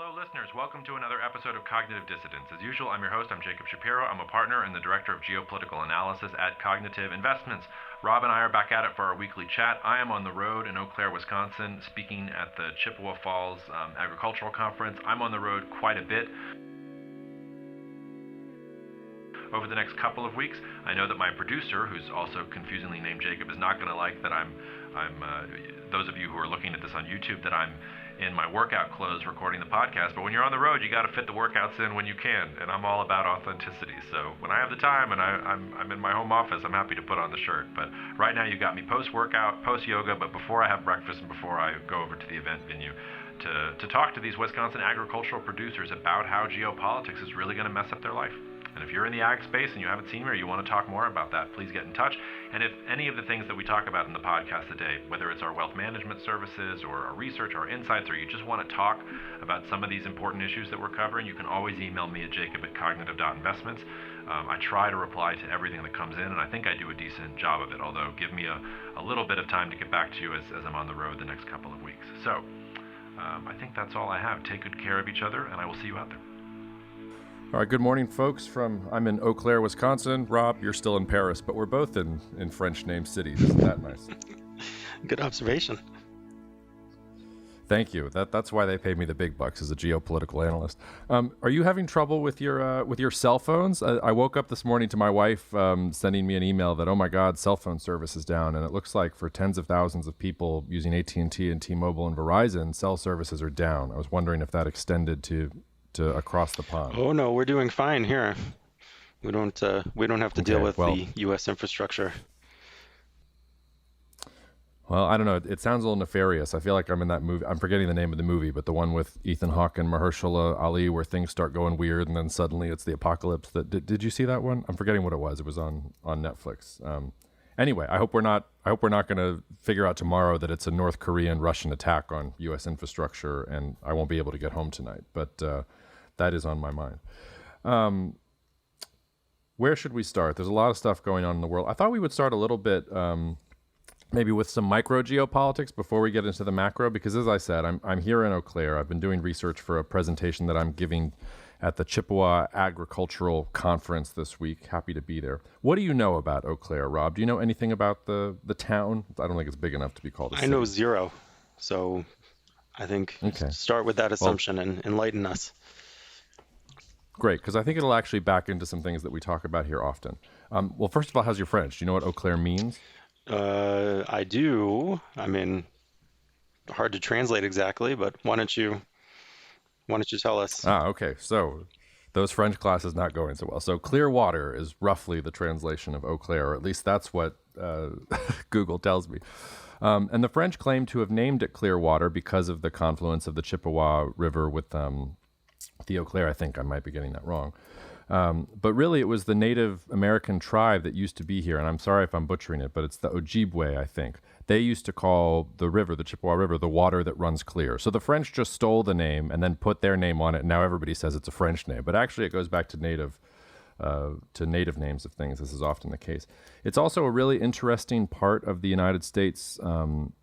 Hello, listeners. Welcome to another episode of Cognitive Dissidence. As usual, I'm your host. I'm Jacob Shapiro. I'm a partner and the director of geopolitical analysis at Cognitive Investments. Rob and I are back at it for our weekly chat. I am on the road in Eau Claire, Wisconsin, speaking at the Chippewa Falls Agricultural Conference. I'm on the road quite a bit over the next couple of weeks. I know that my producer, who's also confusingly named Jacob, is not going to like that those of you who are looking at this on YouTube, that I'm in my workout clothes recording the podcast. But when you're on the road, you got to fit the workouts in when you can, and I'm all about authenticity. So when I have the time and I'm in my home office, I'm happy to put on the shirt. But right now you got me post-workout, post-yoga, but before I have breakfast and before I go over to the event venue to talk to these Wisconsin agricultural producers about how geopolitics is really going to mess up their life. And if you're in the ag space and you haven't seen me or you want to talk more about that, please get in touch. And if any of the things that we talk about in the podcast today, whether it's our wealth management services or our research, our insights, or you just want to talk about some of these important issues that we're covering, you can always email me at jacob@cognitive.investments. I try to reply to everything that comes in, and I think I do a decent job of it, although give me a little bit of time to get back to you as I'm on the road the next couple of weeks. So I think that's all I have. Take good care of each other, and I will see you out there. All right, good morning, folks. I'm in Eau Claire, Wisconsin. Rob, you're still in Paris, but we're both in French-named cities. Isn't that nice? Good observation. Thank you. That's why they pay me the big bucks as a geopolitical analyst. Are you having trouble with your cell phones? I woke up this morning to my wife sending me an email that, oh my God, cell phone service is down, and it looks like for tens of thousands of people using AT&T and T-Mobile and Verizon, cell services are down. I was wondering if that extended to across the pond. Oh no, we're doing fine here. We don't have to deal with the U.S. infrastructure. Well, I don't know. It sounds a little nefarious. I feel like I'm in that movie. I'm forgetting the name of the movie, but the one with Ethan Hawke and Mahershala Ali, where things start going weird and then suddenly it's the apocalypse. Did you see that one? I'm forgetting what it was. It was on Netflix. Anyway, I hope we're not going to figure out tomorrow that it's a North Korean Russian attack on U.S. infrastructure, and I won't be able to get home tonight. But that is on my mind. Where should we start? There's a lot of stuff going on in the world. I thought we would start a little bit, maybe with some micro geopolitics before we get into the macro, because as I said, I'm here in Eau Claire. I've been doing research for a presentation that I'm giving at the Chippewa Agricultural Conference this week. Happy to be there. What do you know about Eau Claire, Rob? Do you know anything about the town? I don't think it's big enough to be called a city. I know zero, so I think start with that assumption and enlighten us. Great, because I think it'll actually back into some things that we talk about here often. Well, first of all, how's your French? Do you know what Eau Claire means? I do. I mean, hard to translate exactly, but why don't you tell us? Okay. So those French classes not going so well. So clear water is roughly the translation of Eau Claire, or at least that's what Google tells me. And the French claim to have named it Clearwater because of the confluence of the Chippewa River with the Eau Claire. I think I might be getting that wrong. But really, it was the Native American tribe that used to be here. And I'm sorry if I'm butchering it, but it's the Ojibwe, I think. They used to call the river, the Chippewa River, the water that runs clear. So the French just stole the name and then put their name on it. And now everybody says it's a French name. But actually, it goes back to native names of things. This is often the case. It's also a really interesting part of the United States from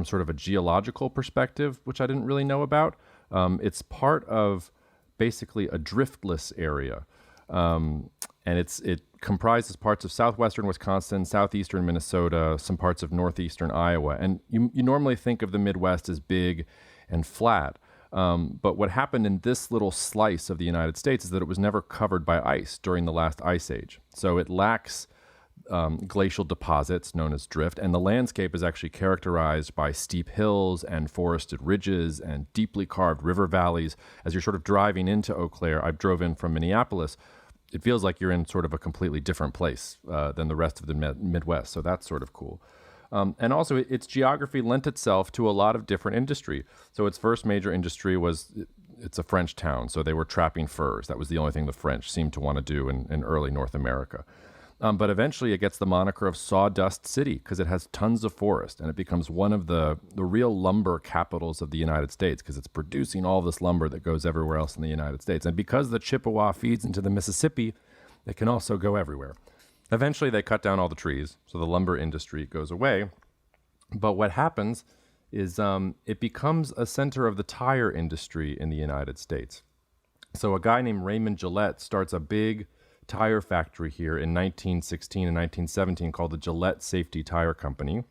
sort of a geological perspective, which I didn't really know about. It's part of basically a driftless area. And it comprises parts of southwestern Wisconsin, southeastern Minnesota, some parts of northeastern Iowa. And you normally think of the Midwest as big and flat. But what happened in this little slice of the United States is that it was never covered by ice during the last ice age. So it lacks glacial deposits known as drift, and the landscape is actually characterized by steep hills and forested ridges and deeply carved river valleys. As you're sort of driving into Eau Claire, I drove in from Minneapolis, it feels like you're in sort of a completely different place than the rest of the Midwest, so that's sort of cool. And also, its geography lent itself to a lot of different industry. So its first major industry was, it's a French town, so they were trapping furs. That was the only thing the French seemed to want to do in early North America. But eventually it gets the moniker of Sawdust City because it has tons of forest, and it becomes one of the real lumber capitals of the United States because it's producing all this lumber that goes everywhere else in the United States. And because the Chippewa feeds into the Mississippi, it can also go everywhere. Eventually they cut down all the trees, so the lumber industry goes away. But what happens is it becomes a center of the tire industry in the United States. So a guy named Raymond Gillette starts a big tire factory here in 1916 and 1917 called the Gillette Safety Tire Company,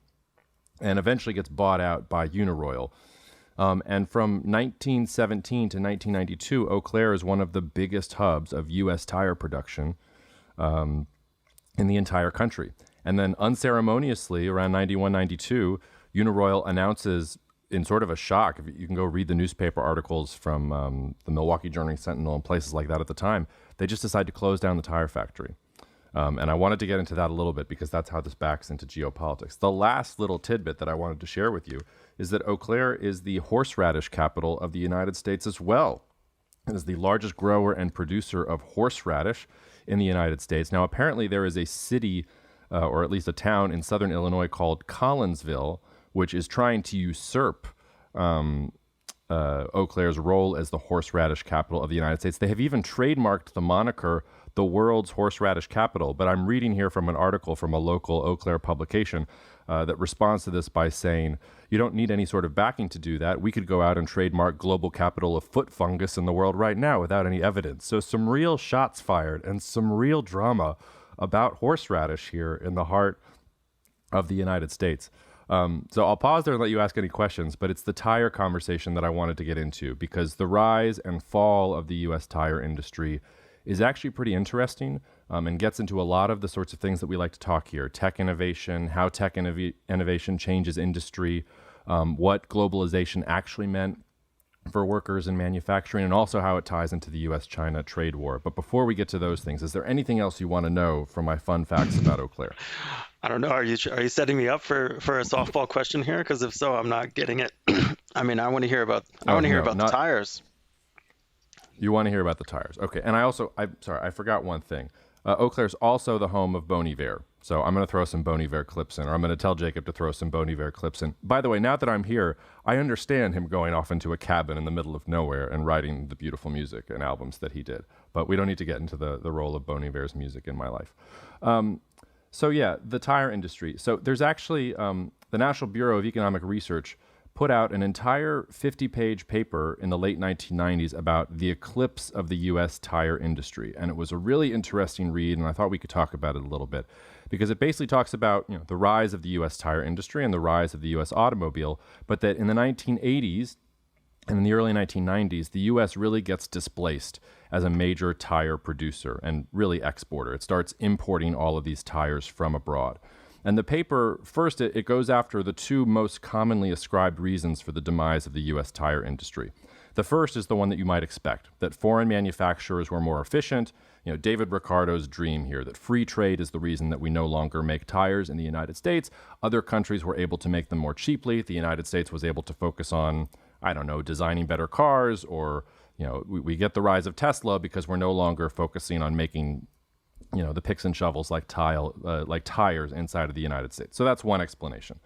and eventually gets bought out by Uniroyal. And from 1917 to 1992, Eau Claire is one of the biggest hubs of U.S. tire production in the entire country. And then unceremoniously, around 91, 92, Uniroyal announces, in sort of a shock, if you can go read the newspaper articles from the Milwaukee Journal Sentinel and places like that at the time, they just decide to close down the tire factory. And I wanted to get into that a little bit because that's how this backs into geopolitics. The last little tidbit that I wanted to share with you is that Eau Claire is the horseradish capital of the United States as well. It is the largest grower and producer of horseradish in the United States. Now, apparently there is a city, or at least a town in southern Illinois called Collinsville, which is trying to usurp Eau Claire's role as the horseradish capital of the United States. They have even trademarked the moniker the world's horseradish capital. But I'm reading here from an article from a local Eau Claire publication that responds to this by saying, you don't need any sort of backing to do that. We could go out and trademark global capital of foot fungus in the world right now without any evidence. So some real shots fired and some real drama about horseradish here in the heart of the United States. So I'll pause there and let you ask any questions, but it's the tire conversation that I wanted to get into because the rise and fall of the U.S. tire industry is actually pretty interesting and gets into a lot of the sorts of things that we like to talk here. Tech innovation, how tech innovation changes industry, what globalization actually meant for workers in manufacturing, and also how it ties into the U.S.-China trade war. But before we get to those things, is there anything else you want to know from my fun facts about Eau Claire? I don't know. Are you setting me up for a softball question here? Because if so, I'm not getting it. I mean, I want to hear about the tires. You want to hear about the tires. Okay. And I forgot one thing. Eau Claire's also the home of Bon Iver. So I'm going to throw some Bon Iver clips in, or I'm going to tell Jacob to throw some Bon Iver clips in. By the way, now that I'm here, I understand him going off into a cabin in the middle of nowhere and writing the beautiful music and albums that he did. But we don't need to get into the role of Bon Iver's music in my life. So yeah, the tire industry. So there's actually the National Bureau of Economic Research put out an entire 50-page paper in the late 1990s about the eclipse of the U.S. tire industry. And it was a really interesting read, and I thought we could talk about it a little bit because it basically talks about the rise of the U.S. tire industry and the rise of the U.S. automobile, but that in the 1980s and in the early 1990s, the U.S. really gets displaced as a major tire producer and really exporter. It starts importing all of these tires from abroad. And the paper, first, it goes after the two most commonly ascribed reasons for the demise of the U.S. tire industry. The first is the one that you might expect, that foreign manufacturers were more efficient. David Ricardo's dream here, that free trade is the reason that we no longer make tires in the United States. Other countries were able to make them more cheaply. The United States was able to focus on, designing better cars, or, we get the rise of Tesla because we're no longer focusing on making the picks and shovels like tires inside of the United States. So that's one explanation.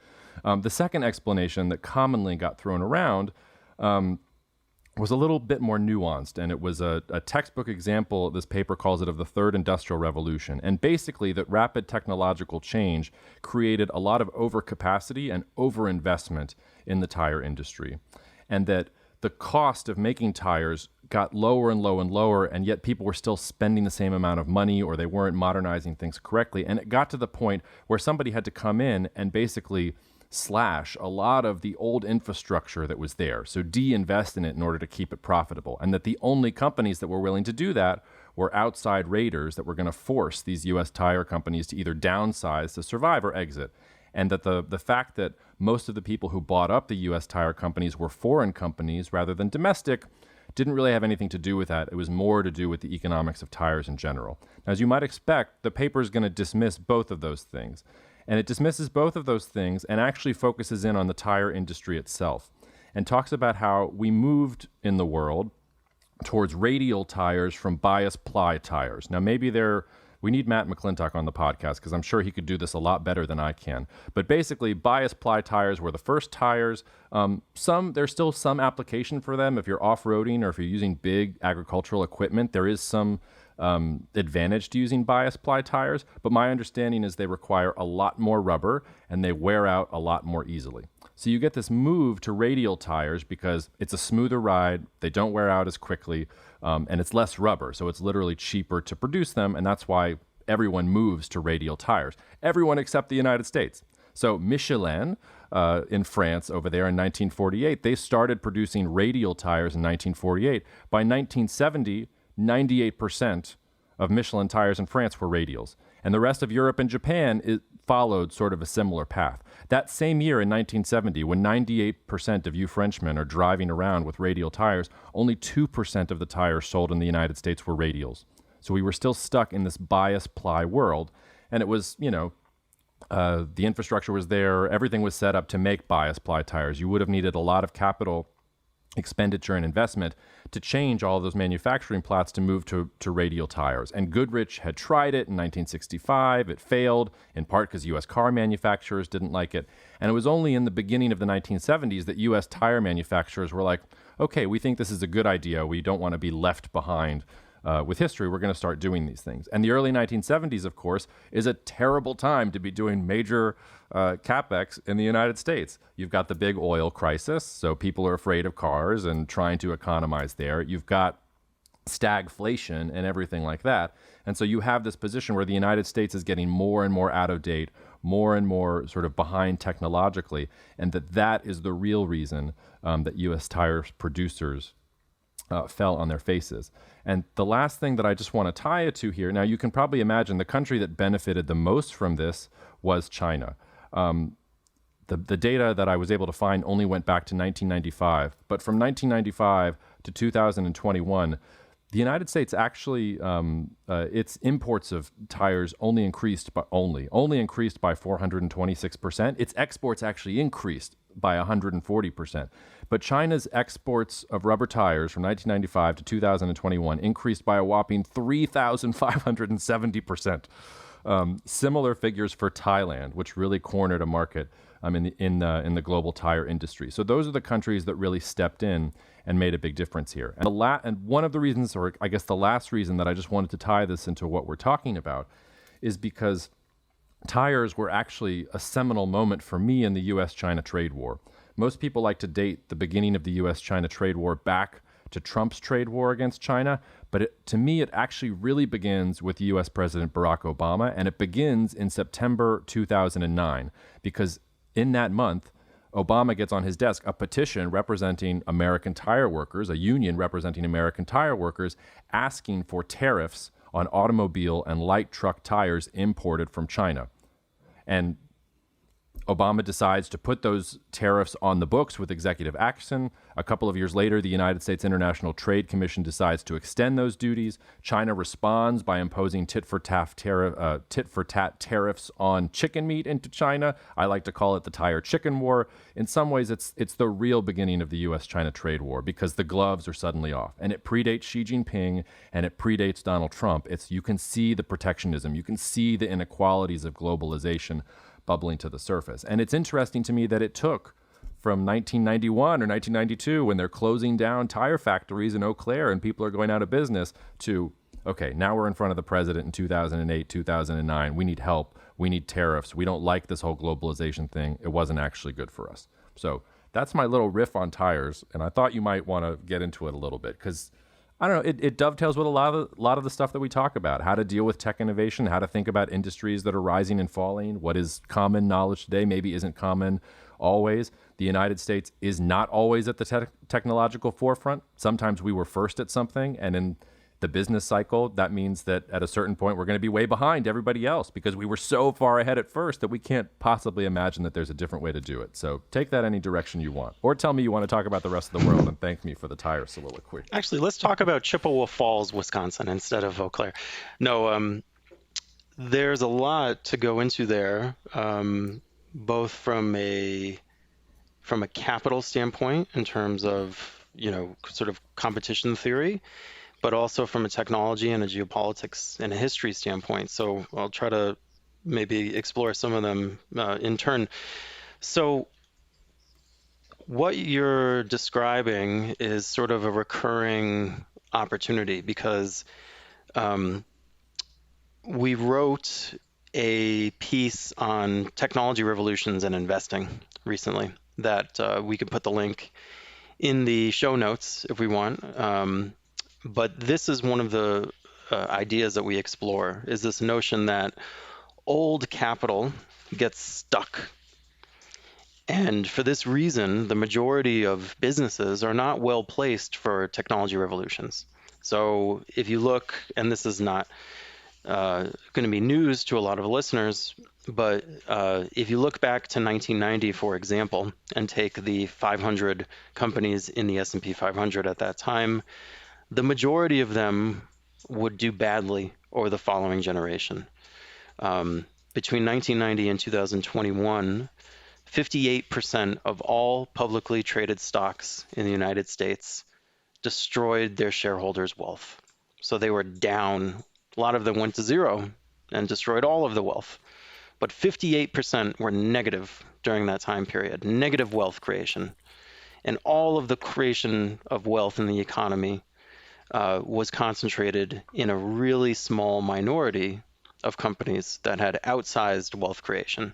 The second explanation that commonly got thrown around was a little bit more nuanced, and it was a textbook example, this paper calls it, of the third industrial revolution. And basically that rapid technological change created a lot of overcapacity and overinvestment in the tire industry. And that the cost of making tires got lower and lower and lower, and yet people were still spending the same amount of money, or they weren't modernizing things correctly. And it got to the point where somebody had to come in and basically slash a lot of the old infrastructure that was there, so de-invest in it in order to keep it profitable. And that the only companies that were willing to do that were outside raiders that were going to force these U.S. tire companies to either downsize to survive or exit. And that the fact that most of the people who bought up the U.S. tire companies were foreign companies rather than domestic didn't really have anything to do with that. It was more to do with the economics of tires in general. Now, as you might expect, the paper is going to dismiss both of those things. And it dismisses both of those things and actually focuses in on the tire industry itself and talks about how we moved in the world towards radial tires from bias ply tires. Now, maybe we need Matt McClintock on the podcast because I'm sure he could do this a lot better than I can. But basically, bias ply tires were the first tires. There's still some application for them if you're off-roading or if you're using big agricultural equipment. There is some advantage to using bias ply tires, but my understanding is they require a lot more rubber and they wear out a lot more easily. So you get this move to radial tires because it's a smoother ride, they don't wear out as quickly, and it's less rubber. So it's literally cheaper to produce them, and that's why everyone moves to radial tires. Everyone except the United States. So Michelin in France over there in 1948, they started producing radial tires in 1948. By 1970, 98% of Michelin tires in France were radials. And the rest of Europe and Japan followed sort of a similar path. That same year in 1970, when 98% of you Frenchmen are driving around with radial tires, only 2% of the tires sold in the United States were radials. So we were still stuck in this bias ply world. And it was, the infrastructure was there. Everything was set up to make bias ply tires. You would have needed a lot of capital expenditure and investment to change all of those manufacturing plots to move to radial tires. And Goodrich had tried it in 1965. It failed, in part because U.S. car manufacturers didn't like it. And it was only in the beginning of the 1970s that U.S. tire manufacturers were like, okay, we think this is a good idea. We don't want to be left behind with history. We're going to start doing these things. And the early 1970s, of course, is a terrible time to be doing major capex in the United States. You've got the big oil crisis, so people are afraid of cars and trying to economize there. You've got stagflation and everything like that. And so you have this position where the United States is getting more and more out of date, more and more sort of behind technologically, and that is the real reason that U.S. tire producers fell on their faces. And the last thing that I just want to tie it to here, now you can probably imagine the country that benefited the most from this was China. The data that I was able to find only went back to 1995, but from 1995 to 2021, the United States actually, its imports of tires only increased by 426%. Its exports actually increased by 140%. But China's exports of rubber tires from 1995 to 2021 increased by a whopping 3,570%. Similar figures for Thailand, which really cornered a market in the global tire industry. So those are the countries that really stepped in and made a big difference here. And one of the reasons, or I guess the last reason that I just wanted to tie this into what we're talking about, is because tires were actually a seminal moment for me in the U.S.-China trade war. Most people like to date the beginning of the U.S.-China trade war back to Trump's trade war against China, but to me, it actually really begins with U.S. President Barack Obama, and it begins in September 2009, because in that month, Obama gets on his desk a petition representing American tire workers, a union representing American tire workers, asking for tariffs on automobile and light truck tires imported from China. And Obama decides to put those tariffs on the books with executive action. A couple of years later, the United States International Trade Commission decides to extend those duties. China responds by imposing tit-for-tat tariffs on chicken meat into China. I like to call it the tire chicken war. In some ways, it's the real beginning of the U.S.-China trade war, because the gloves are suddenly off. And it predates Xi Jinping, and it predates Donald Trump. You can see the protectionism. You can see the inequalities of globalization bubbling to the surface. And it's interesting to me that it took from 1991 or 1992, when they're closing down tire factories in Eau Claire and people are going out of business, to, okay, now we're in front of the president in 2008, 2009. We need help. We need tariffs. We don't like this whole globalization thing. It wasn't actually good for us. So that's my little riff on tires. And I thought you might want to get into it a little bit, because I don't know, it dovetails with a lot of the stuff that we talk about, how to deal with tech innovation, how to think about industries that are rising and falling, what is common knowledge today maybe isn't common always. The United States is not always at the technological forefront. Sometimes we were first at something, and in the business cycle, that means that at a certain point we're going to be way behind everybody else because we were so far ahead at first that we can't possibly imagine that there's a different way to do it. So take that any direction you want. Or tell me you want to talk about the rest of the world and thank me for the tire soliloquy. Actually, let's talk about Chippewa Falls, Wisconsin instead of Eau Claire. No, there's a lot to go into there, both from a capital standpoint in terms of, sort of competition theory, but also from a technology and a geopolitics and a history standpoint. So I'll try to maybe explore some of them in turn. So what you're describing is sort of a recurring opportunity, because we wrote a piece on technology revolutions and investing recently. that we can put the link in the show notes if we want. But this is one of the ideas that we explore, is this notion that old capital gets stuck. And for this reason, the majority of businesses are not well placed for technology revolutions. So if you look, and this is not going to be news to a lot of listeners, but if you look back to 1990, for example, and take the 500 companies in the S&P 500 at that time, the majority of them would do badly over the following generation. Between 1990 and 2021, 58% of all publicly traded stocks in the United States destroyed their shareholders' wealth. So they were down. A lot of them went to zero and destroyed all of the wealth. But 58% were negative during that time period, negative wealth creation. And all of the creation of wealth in the economy was concentrated in a really small minority of companies that had outsized wealth creation.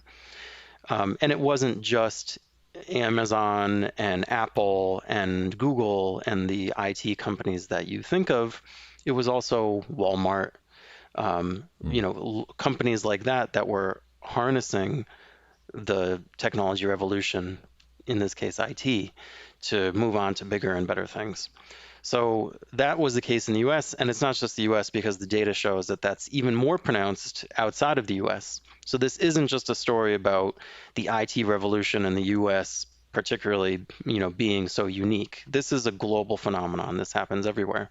And it wasn't just Amazon and Apple and Google and the IT companies that you think of. It was also Walmart, companies like that were harnessing the technology revolution, in this case IT, to move on to bigger and better things. So that was the case in the US, and it's not just the US, because the data shows that that's even more pronounced outside of the US. So this isn't just a story about the IT revolution in the US particularly, being so unique. This is a global phenomenon. This happens everywhere.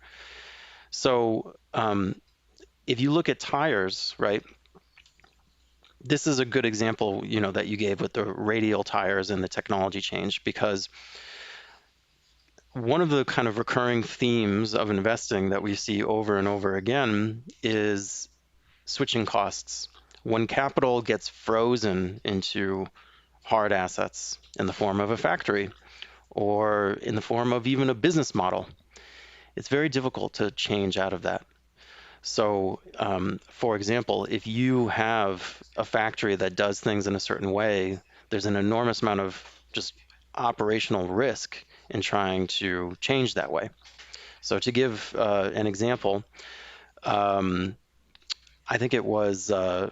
So if you look at tires, right, this is a good example, that you gave with the radial tires and the technology change, because one of the kind of recurring themes of investing that we see over and over again is switching costs. When capital gets frozen into hard assets in the form of a factory or in the form of even a business model, it's very difficult to change out of that. So, for example, if you have a factory that does things in a certain way, there's an enormous amount of just operational risk in trying to change that way. So to give an example, I think it was one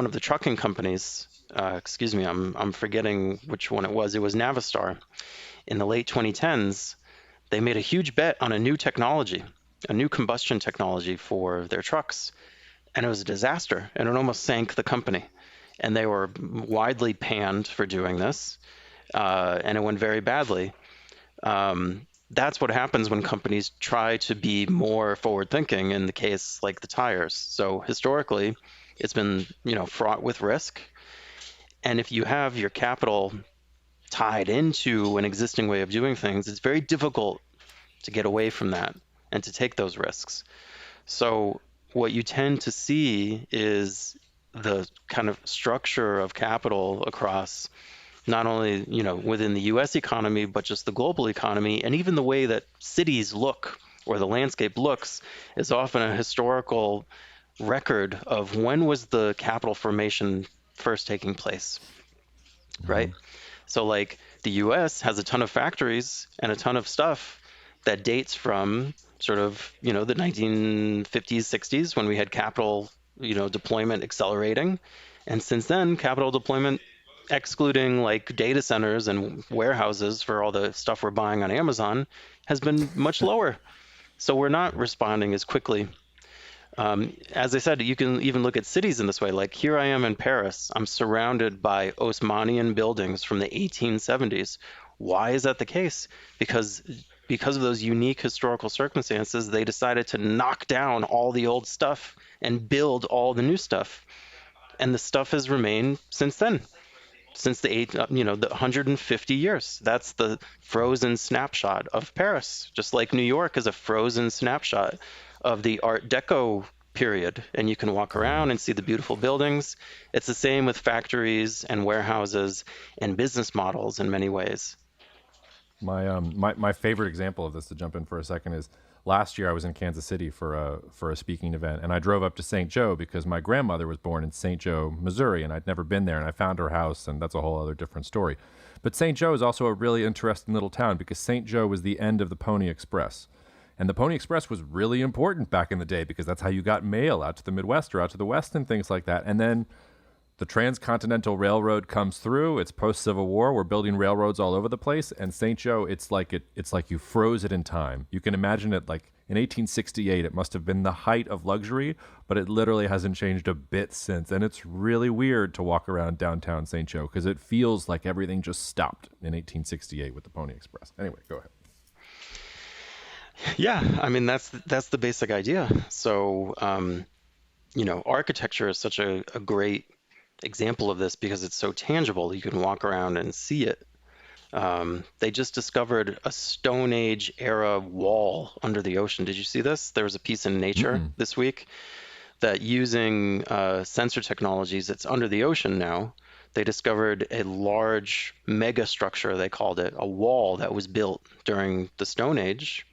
of the trucking companies. I'm forgetting which one it was. It was Navistar. In the late 2010s, they made a huge bet on a new technology, a new combustion technology for their trucks, and it was a disaster, and it almost sank the company. And they were widely panned for doing this, and it went very badly. That's what happens when companies try to be more forward-thinking in the case like the tires. So historically, it's been, fraught with risk. And if you have your capital tied into an existing way of doing things, it's very difficult to get away from that and to take those risks. So what you tend to see is the kind of structure of capital across not only, within the US economy, but just the global economy, and even the way that cities look or the landscape looks is often a historical record of when was the capital formation first taking place, right? So like the US has a ton of factories and a ton of stuff that dates from sort of, the 1950s, 60s, when we had capital, deployment accelerating. And since then, capital deployment, excluding like data centers and warehouses for all the stuff we're buying on Amazon, has been much lower. So we're not responding as quickly. As I said, you can even look at cities in this way. Like here I am in Paris. I'm surrounded by Haussmannian buildings from the 1870s. Why is that the case? Because of those unique historical circumstances, they decided to knock down all the old stuff and build all the new stuff. And the stuff has remained since then, since the 150 years. That's the frozen snapshot of Paris, just like New York is a frozen snapshot of the Art Deco period. And you can walk around and see the beautiful buildings. It's the same with factories and warehouses and business models in many ways. My favorite example of this, to jump in for a second, is last year I was in Kansas City for a speaking event, and I drove up to St. Joe because my grandmother was born in St. Joe, Missouri, and I'd never been there, and I found her house, and that's a whole other different story. But St. Joe is also a really interesting little town because St. Joe was the end of the Pony Express. And the Pony Express was really important back in the day because that's how you got mail out to the Midwest or out to the West and things like that. And then the Transcontinental Railroad comes through. It's post-Civil War. We're building railroads all over the place. And St. Joe, it's like you froze it in time. You can imagine it like in 1868, it must have been the height of luxury, but it literally hasn't changed a bit since. And it's really weird to walk around downtown St. Joe because it feels like everything just stopped in 1868 with the Pony Express. Anyway, go ahead. Yeah, I mean that's the basic idea. So, architecture is such a great example of this because it's so tangible. You can walk around and see it. They just discovered a Stone Age era wall under the ocean. Did you see this? There was a piece in Nature this week that using sensor technologies, it's under the ocean now. They discovered a large mega structure, they called it, a wall that was built during the Stone Age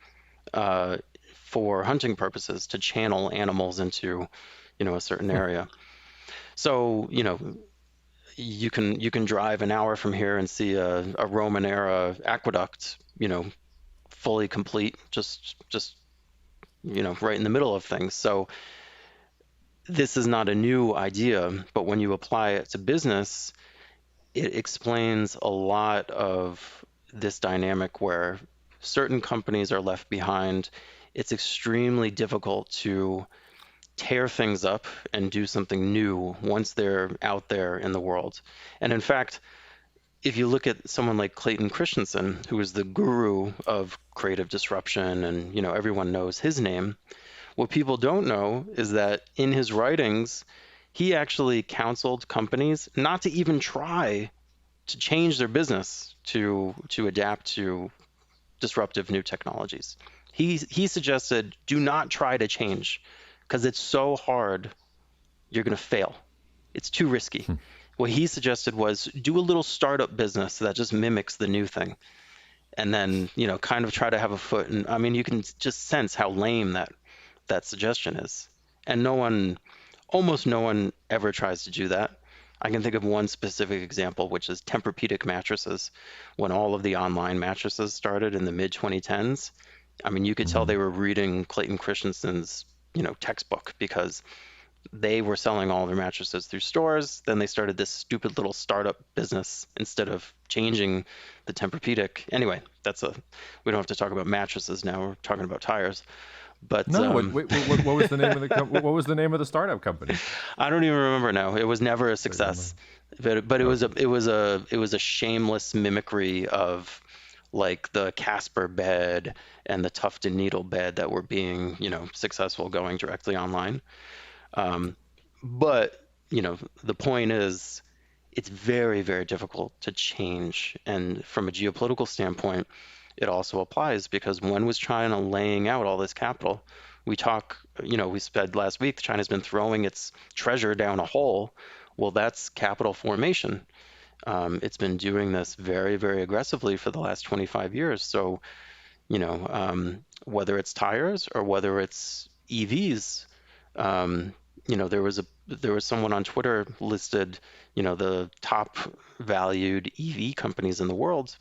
for hunting purposes to channel animals into, a certain area. So, you can drive an hour from here and see a Roman era aqueduct, fully complete, just right in the middle of things. So this is not a new idea, but when you apply it to business, it explains a lot of this dynamic where certain companies are left behind. It's extremely difficult to tear things up and do something new once they're out there in the world. And in fact, if you look at someone like Clayton Christensen, who is the guru of creative disruption, and everyone knows his name, what people don't know is that in his writings, he actually counseled companies not to even try to change their business to adapt to disruptive new technologies. He suggested, do not try to change because it's so hard, you're going to fail. It's too risky. What he suggested was do a little startup business that just mimics the new thing. And then, kind of try to have a foot. And I mean, you can just sense how lame that suggestion is. And almost no one ever tries to do that. I can think of one specific example, which is Tempur-Pedic mattresses. When all of the online mattresses started in the mid-2010s, I mean, you could tell they were reading Clayton Christensen's, textbook because they were selling all their mattresses through stores. Then they started this stupid little startup business instead of changing the Tempur-Pedic. Anyway, we don't have to talk about mattresses now. We're talking about tires. But no, what was the name of what was the name of the startup company? I don't even remember now. It was never a success, but it was a shameless mimicry of like the Casper bed and the Tufted Needle bed that were being successful going directly online. But the point is, it's very, very difficult to change, and from a geopolitical standpoint, it also applies because when was China laying out all this capital? We said last week China's been throwing its treasure down a hole. Well, that's capital formation. It's been doing this very, very aggressively for the last 25 years. So, whether it's tires or whether it's EVs, there was someone on Twitter listed, the top valued EV companies in the world,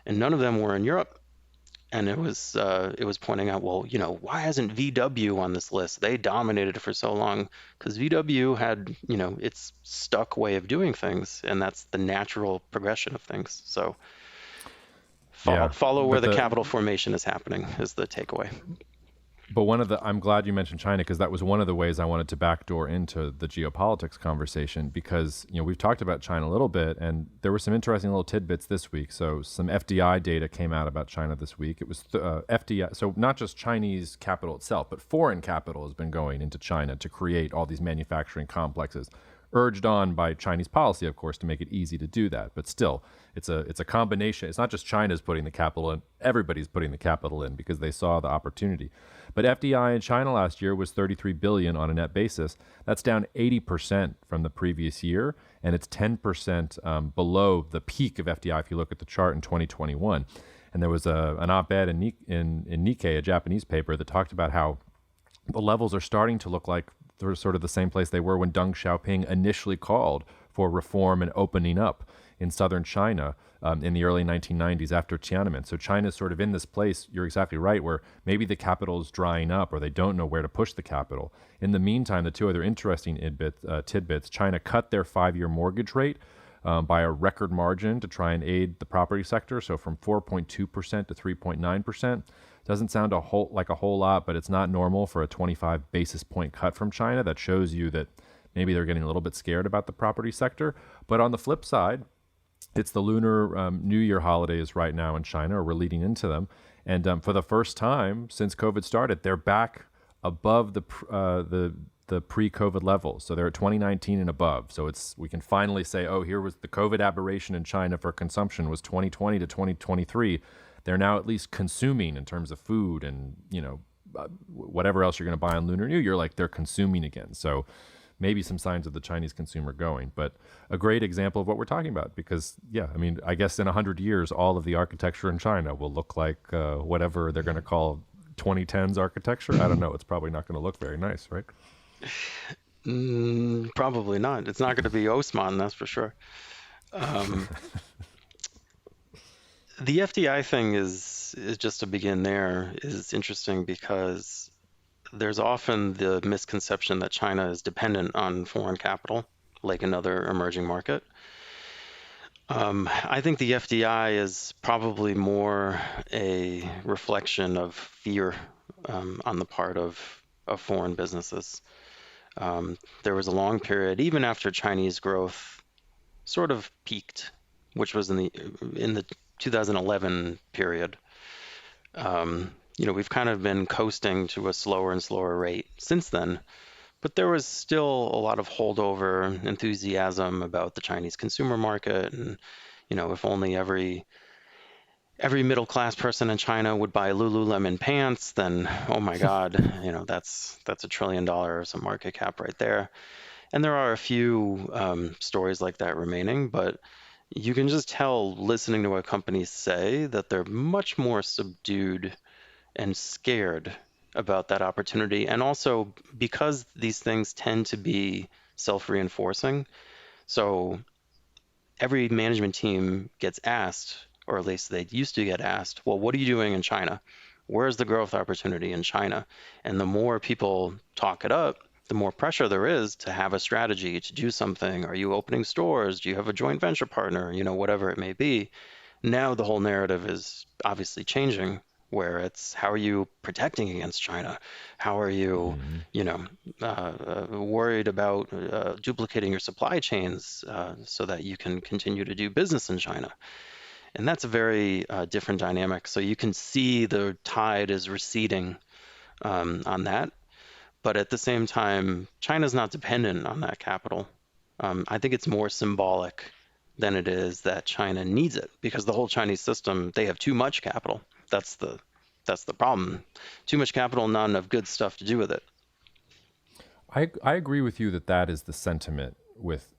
and none of them were in Europe. And it was pointing out, well, why hasn't VW on this list? They dominated it for so long because VW had, its stuck way of doing things, and that's the natural progression of things. So follow where the capital formation is happening is the takeaway. But I'm glad you mentioned China because that was one of the ways I wanted to backdoor into the geopolitics conversation because, we've talked about China a little bit and there were some interesting little tidbits this week. So some FDI data came out about China this week. It was FDI, so not just Chinese capital itself, but foreign capital has been going into China to create all these manufacturing complexes, urged on by Chinese policy, of course, to make it easy to do that. But still, it's a combination. It's not just China's putting the capital in, everybody's putting the capital in because they saw the opportunity. But FDI in China last year was $33 billion on a net basis. That's down 80% from the previous year, and it's 10% below the peak of FDI if you look at the chart in 2021. And there was an op-ed in Nikkei, a Japanese paper, that talked about how the levels are starting to look like they're sort of the same place they were when Deng Xiaoping initially called for reform and opening up in southern China in the early 1990s after Tiananmen. So China's sort of in this place, you're exactly right, where maybe the capital is drying up or they don't know where to push the capital. In the meantime, the two other interesting tidbits, China cut their 5-year mortgage rate by a record margin to try and aid the property sector. So from 4.2% to 3.9%. Doesn't sound like a whole lot, but it's not normal for a 25 basis point cut from China. That shows you that maybe they're getting a little bit scared about the property sector. But on the flip side, it's the Lunar New Year holidays right now in China, or we're leading into them. And for the first time since COVID started, they're back above the pre-COVID levels. So they're at 2019 and above. So we can finally say, oh, here was the COVID aberration in China for consumption was 2020 to 2023. They're now at least consuming in terms of food and, whatever else you're going to buy on Lunar New Year, like they're consuming again. So maybe some signs of the Chinese consumer going, but a great example of what we're talking about because, I guess in 100 years, all of the architecture in China will look like whatever they're going to call 2010s architecture. I don't know. It's probably not going to look very nice, right? Probably not. It's not going to be Osman, that's for sure. The FDI thing is just to begin there is interesting because there's often the misconception that China is dependent on foreign capital, like another emerging market. I think the FDI is probably more a reflection of fear on the part of foreign businesses. There was a long period, even after Chinese growth sort of peaked, which was in the 2011 period. We've kind of been coasting to a slower and slower rate since then, but there was still a lot of holdover enthusiasm about the Chinese consumer market. And, if only every middle class person in China would buy Lululemon pants, then, oh my God, that's $1 trillion or some market cap right there. And there are a few stories like that remaining, but you can just tell listening to what companies say that they're much more subdued and scared about that opportunity. And also because these things tend to be self-reinforcing. So every management team gets asked, or at least they used to get asked, well, what are you doing in China? Where's the growth opportunity in China? And the more people talk it up, the more pressure there is to have a strategy, to do something. Are you opening stores? Do you have a joint venture partner? Whatever it may be. Now the whole narrative is obviously changing, where it's how are you protecting against China? How are you, worried about duplicating your supply chains so that you can continue to do business in China? And that's a very different dynamic. So you can see the tide is receding on that. But at the same time, China's not dependent on that capital. I think it's more symbolic than it is that China needs it, because the whole Chinese system, they have too much capital. That's the problem. Too much capital, not enough good stuff to do with it. I agree with you that is the sentiment with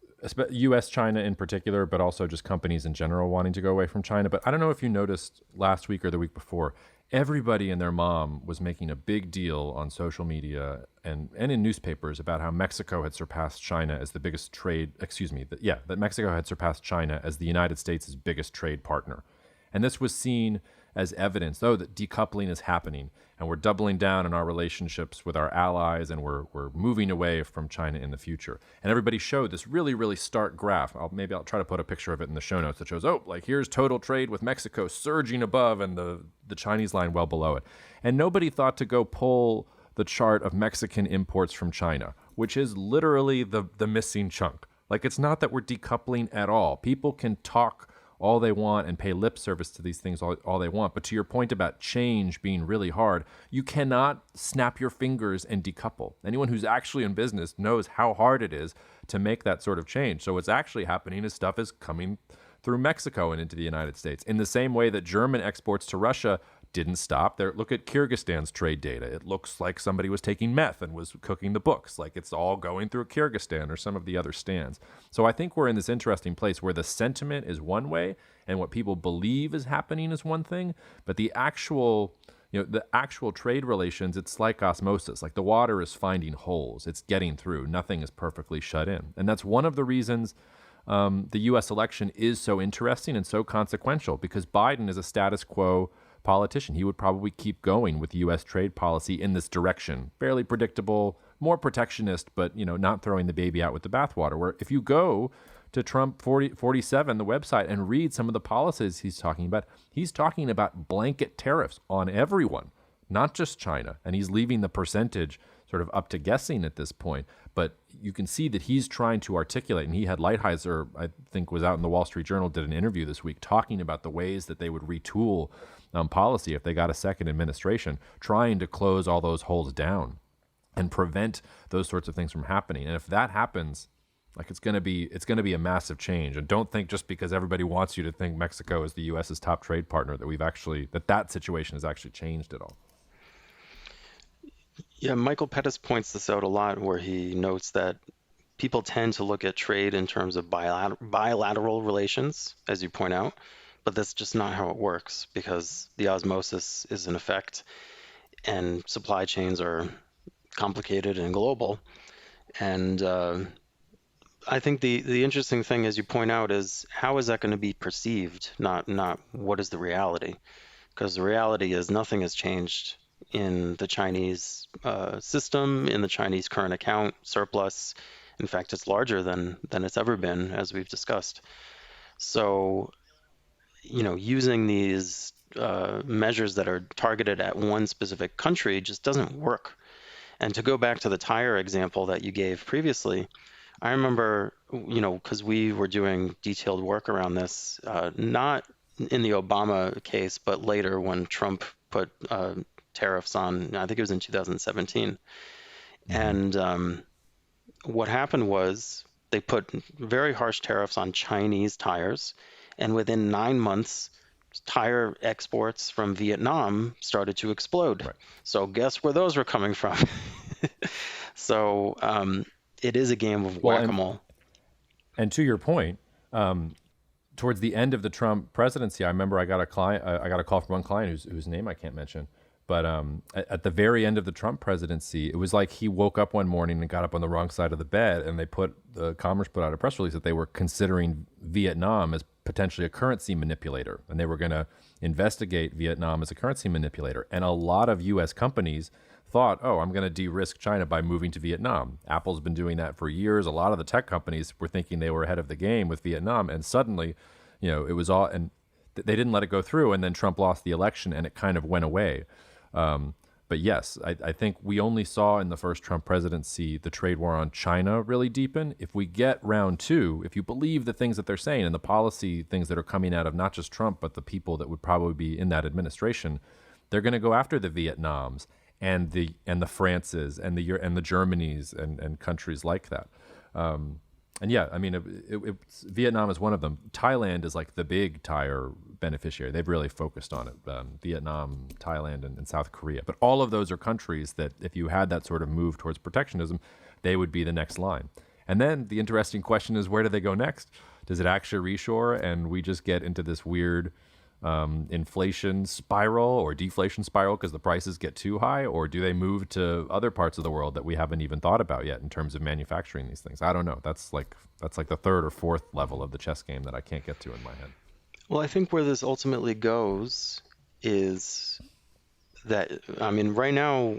U.S. China in particular, but also just companies in general wanting to go away from China. But I don't know if you noticed last week or the week before, everybody and their mom was making a big deal on social media and in newspapers about how Mexico had surpassed China as the biggest that Mexico had surpassed China as the United States' biggest trade partner. And this was seen as evidence, that decoupling is happening and we're doubling down on our relationships with our allies and we're moving away from China in the future. And everybody showed this really, really stark graph. I'll try to put a picture of it in the show notes that shows, here's total trade with Mexico surging above and the Chinese line well below it. And nobody thought to go pull the chart of Mexican imports from China, which is literally the missing chunk. It's not that we're decoupling at all. People can talk all they want and pay lip service to these things all they want. But to your point about change being really hard, you cannot snap your fingers and decouple. Anyone who's actually in business knows how hard it is to make that sort of change. So what's actually happening is stuff is coming through Mexico and into the United States. In the same way that German exports to Russia didn't stop. There, look at Kyrgyzstan's trade data. It looks like somebody was taking meth and was cooking the books, like it's all going through Kyrgyzstan or some of the other stands. So I think we're in this interesting place where the sentiment is one way and what people believe is happening is one thing, but the actual trade relations, it's like osmosis. Like the water is finding holes. It's getting through. Nothing is perfectly shut in. And that's one of the reasons the U.S. election is so interesting and so consequential, because Biden is a status quo politician. He would probably keep going with U.S. trade policy in this direction. Fairly predictable, more protectionist, but not throwing the baby out with the bathwater. Where if you go to Trump 47, the website, and read some of the policies he's talking about blanket tariffs on everyone, not just China. And he's leaving the percentage sort of up to guessing at this point. But you can see that he's trying to articulate, and he had Lighthizer, I think, was out in the Wall Street Journal, did an interview this week talking about the ways that they would retool policy if they got a second administration, trying to close all those holes down and prevent those sorts of things from happening. And if that happens, like it's going to be a massive change. And don't think just because everybody wants you to think Mexico is the U.S.'s top trade partner that situation has actually changed at all. Yeah, Michael Pettis points this out a lot, where he notes that people tend to look at trade in terms of bilateral relations, as you point out, but that's just not how it works, because the osmosis is in effect and supply chains are complicated and global. And I think the interesting thing, as you point out, is how is that going to be perceived, not what is the reality? Because the reality is nothing has changed in the Chinese system, in the Chinese current account surplus. In fact, it's larger than it's ever been, as we've discussed. So, using these measures that are targeted at one specific country just doesn't work. And to go back to the tire example that you gave previously, I remember, because we were doing detailed work around this, not in the Obama case, but later when Trump put tariffs on, I think it was in 2017. And what happened was they put very harsh tariffs on Chinese tires, and within 9 months, tire exports from Vietnam started to explode. Right. So guess where those were coming from? So it is a game of whack-a-mole. And to your point, towards the end of the Trump presidency, I remember I got a call from one client whose name I can't mention. But at the very end of the Trump presidency, it was like he woke up one morning and got up on the wrong side of the bed, and the Commerce put out a press release that they were considering Vietnam as potentially a currency manipulator, and they were going to investigate Vietnam as a currency manipulator. And a lot of U.S. companies thought, I'm going to de-risk China by moving to Vietnam. Apple's been doing that for years. A lot of the tech companies were thinking they were ahead of the game with Vietnam, and suddenly, it was all, and they didn't let it go through, and then Trump lost the election, and it kind of went away. But yes, I think we only saw in the first Trump presidency the trade war on China really deepen. If we get round two, if you believe the things that they're saying and the policy things that are coming out of not just Trump, but the people that would probably be in that administration, they're going to go after the Vietnams and the Frances and the Germanys and countries like that. And yeah, I mean, Vietnam is one of them. Thailand is like the big tire beneficiary. They've really focused on it. Vietnam, Thailand, and South Korea. But all of those are countries that if you had that sort of move towards protectionism, they would be the next line. And then the interesting question is, where do they go next? Does it actually reshore and we just get into this weird inflation spiral or deflation spiral because the prices get too high? Or do they move to other parts of the world that we haven't even thought about yet in terms of manufacturing these things? I don't know. That's like the third or fourth level of the chess game that I can't get to in my head. Well, I think where this ultimately goes is that, I mean, right now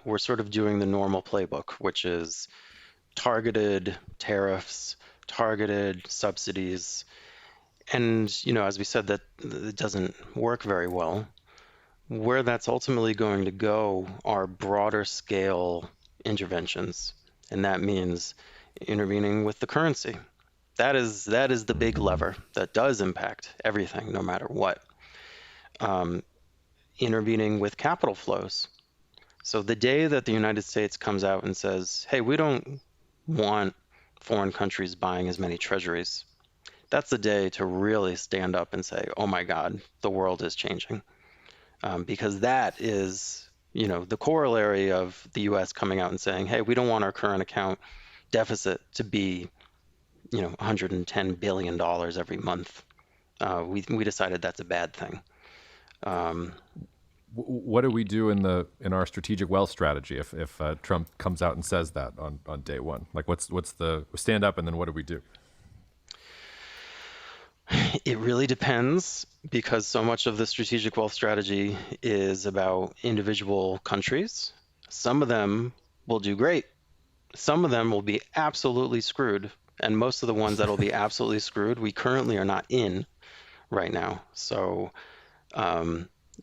we're sort of doing the normal playbook, which is targeted tariffs, targeted subsidies. And, as we said, that it doesn't work very well. Where that's ultimately going to go are broader scale interventions. And that means intervening with the currency. That is the big lever that does impact everything, no matter what. Intervening with capital flows. So the day that the United States comes out and says, hey, we don't want foreign countries buying as many treasuries, that's the day to really stand up and say, oh my God, the world is changing. because that is, the corollary of the U.S. coming out and saying, hey, we don't want our current account deficit to be, $110 billion every month. We decided that's a bad thing. What do we do in our strategic wealth strategy if Trump comes out and says that on day one? Like, what's the stand up, and then what do we do? It really depends, because so much of the strategic wealth strategy is about individual countries. Some of them will do great. Some of them will be absolutely screwed. And most of the ones that will be absolutely screwed, we currently are not in right now. So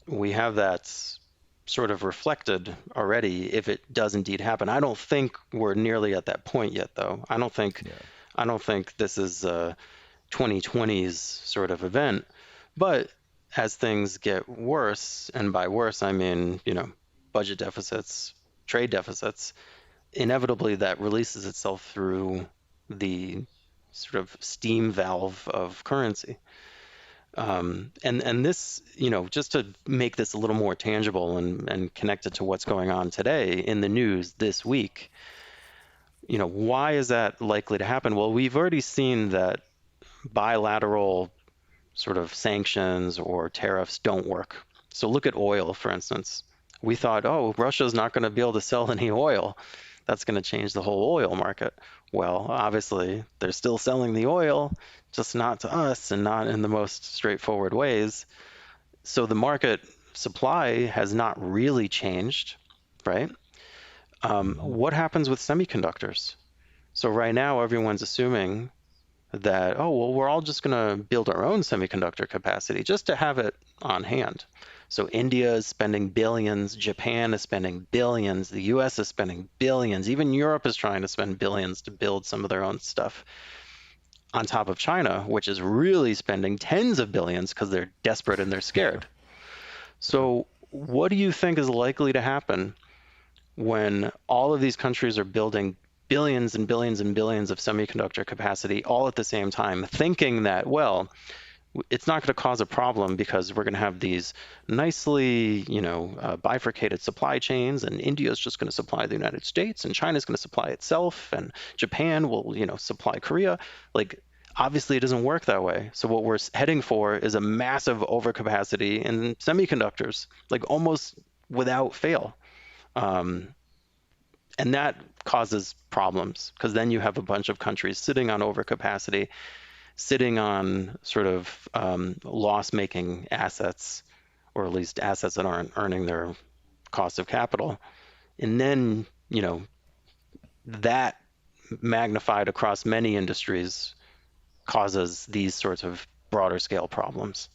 we have that sort of reflected already if it does indeed happen. I don't think we're nearly at that point yet, though. I don't think this is 2020's sort of event. But as things get worse, and by worse I mean, budget deficits, trade deficits, inevitably that releases itself through the sort of steam valve of currency. And this, just to make this a little more tangible and connected to what's going on today in the news this week, why is that likely to happen? Well, we've already seen that bilateral sort of sanctions or tariffs don't work. So look at oil, for instance. We thought, Russia's not going to be able to sell any oil. That's going to change the whole oil market. Well, obviously, they're still selling the oil, just not to us and not in the most straightforward ways. So the market supply has not really changed, right? What happens with semiconductors? So right now, everyone's assuming that, we're all just going to build our own semiconductor capacity just to have it on hand. So India is spending billions, Japan is spending billions, the US is spending billions, even Europe is trying to spend billions to build some of their own stuff, on top of China, which is really spending tens of billions because they're desperate and they're scared. So what do you think is likely to happen when all of these countries are building billions and billions and billions of semiconductor capacity all at the same time, thinking that, it's not going to cause a problem because we're going to have these nicely, bifurcated supply chains, and India is just going to supply the United States, and China is going to supply itself, and Japan will, supply Korea. Like, obviously, it doesn't work that way. So what we're heading for is a massive overcapacity in semiconductors, like almost without fail. And that causes problems, because then you have a bunch of countries sitting on overcapacity, sitting on sort of loss-making assets, or at least assets that aren't earning their cost of capital. And then, that magnified across many industries causes these sorts of broader scale problems.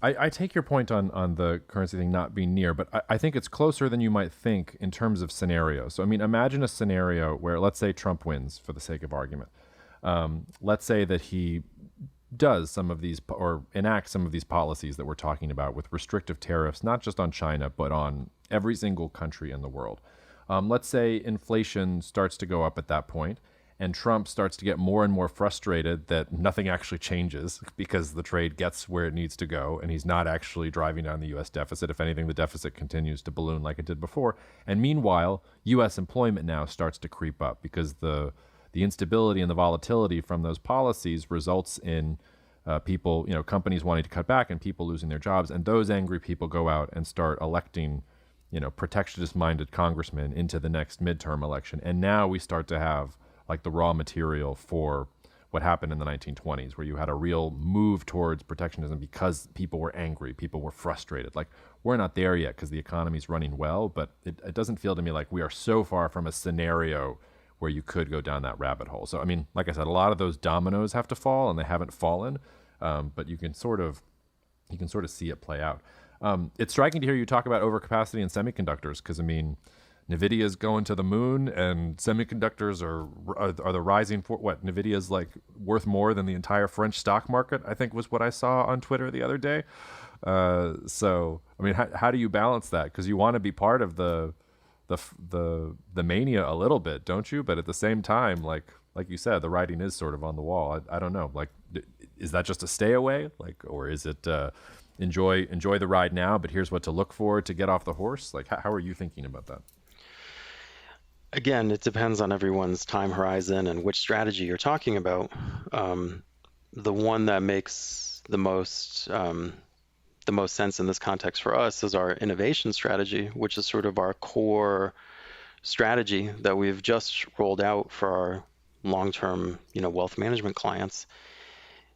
I take your point on the currency thing not being near, but I think it's closer than you might think in terms of scenarios. So, I mean, imagine a scenario where, let's say Trump wins for the sake of argument. Let's say that he does some of these, or enacts some of these policies that we're talking about with restrictive tariffs, not just on China, but on every single country in the world. Let's say inflation starts to go up at that point, and Trump starts to get more and more frustrated that nothing actually changes because the trade gets where it needs to go, and he's not actually driving down the U.S. deficit. If anything, the deficit continues to balloon like it did before. And meanwhile, U.S. employment now starts to creep up because the instability and the volatility from those policies results in people, companies wanting to cut back and people losing their jobs. And those angry people go out and start electing, protectionist-minded congressmen into the next midterm election. And now we start to have like the raw material for what happened in the 1920s, where you had a real move towards protectionism because people were angry, people were frustrated. Like, we're not there yet because the economy's running well, but it doesn't feel to me like we are so far from a scenario where you could go down that rabbit hole. So, I mean, like I said, a lot of those dominoes have to fall, and they haven't fallen, but you can sort of see it play out. It's striking to hear you talk about overcapacity in semiconductors, because, I mean, NVIDIA is going to the moon, and semiconductors are the rising for what? NVIDIA is like worth more than the entire French stock market, I think was what I saw on Twitter the other day. So, I mean, how do you balance that? Because you want to be part of the mania a little bit, don't you? But at the same time, like you said, the writing is sort of on the wall. I don't know. Like, is that just a stay away? Like, or is it enjoy the ride now, but here's what to look for to get off the horse? Like, how are you thinking about that? Again, it depends on everyone's time horizon and which strategy you're talking about. The one that makes the most sense in this context for us is our innovation strategy, which is sort of our core strategy that we've just rolled out for our long-term, wealth management clients.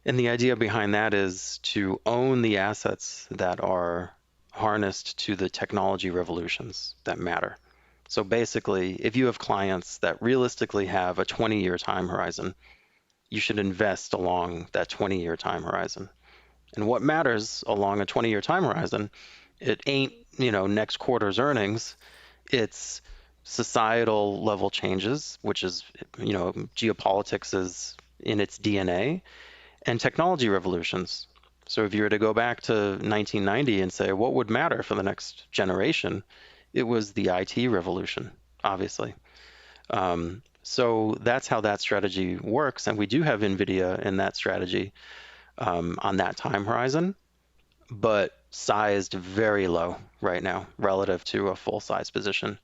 And the idea behind that is to own the assets that are harnessed to the technology revolutions that matter. So basically, if you have clients that realistically have a 20-year time horizon, you should invest along that 20-year time horizon. And what matters along a 20-year time horizon, it ain't, next quarter's earnings, it's societal level changes, which is, geopolitics is in its DNA, and technology revolutions. So if you were to go back to 1990 and say, what would matter for the next generation? It was the IT revolution, obviously. So that's how that strategy works. And we do have NVIDIA in that strategy on that time horizon, but sized very low right now relative to a full size position.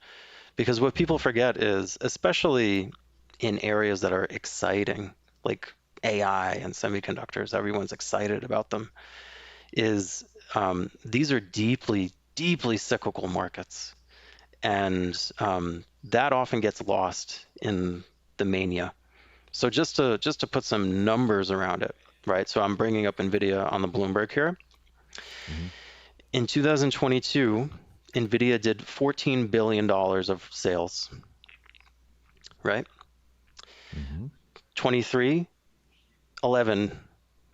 Because what people forget is, especially in areas that are exciting, like AI and semiconductors, everyone's excited about them, is these are deeply, deeply cyclical markets. And that often gets lost in the mania. So just to put some numbers around it, right? So I'm bringing up NVIDIA on the Bloomberg here. Mm-hmm. In 2022, NVIDIA did $14 billion of sales, right? Mm-hmm. 23, 11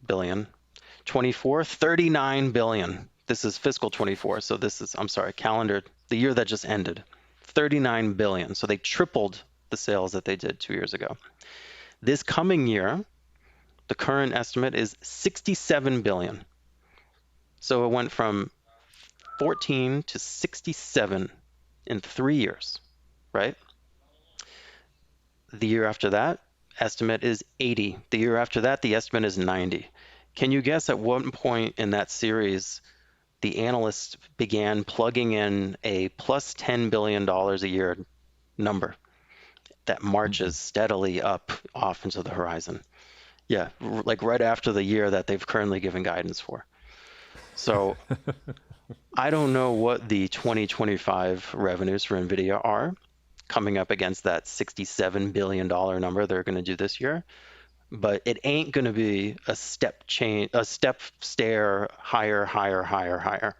billion. 24, 39 billion. This is fiscal 24. So this is, calendar, the year that just ended, 39 billion. So they tripled the sales that they did 2 years ago. This coming year, the current estimate is 67 billion. So it went from 14 to 67 in 3 years, right? The year after that, estimate is 80. The year after that, the estimate is 90. Can you guess at what point in that series the analysts began plugging in a plus $10 billion a year number that marches steadily up off into the horizon? Yeah, like right after the year that they've currently given guidance for. So I don't know what the 2025 revenues for NVIDIA are coming up against that $67 billion number they're going to do this year. But it ain't going to be a step stair higher.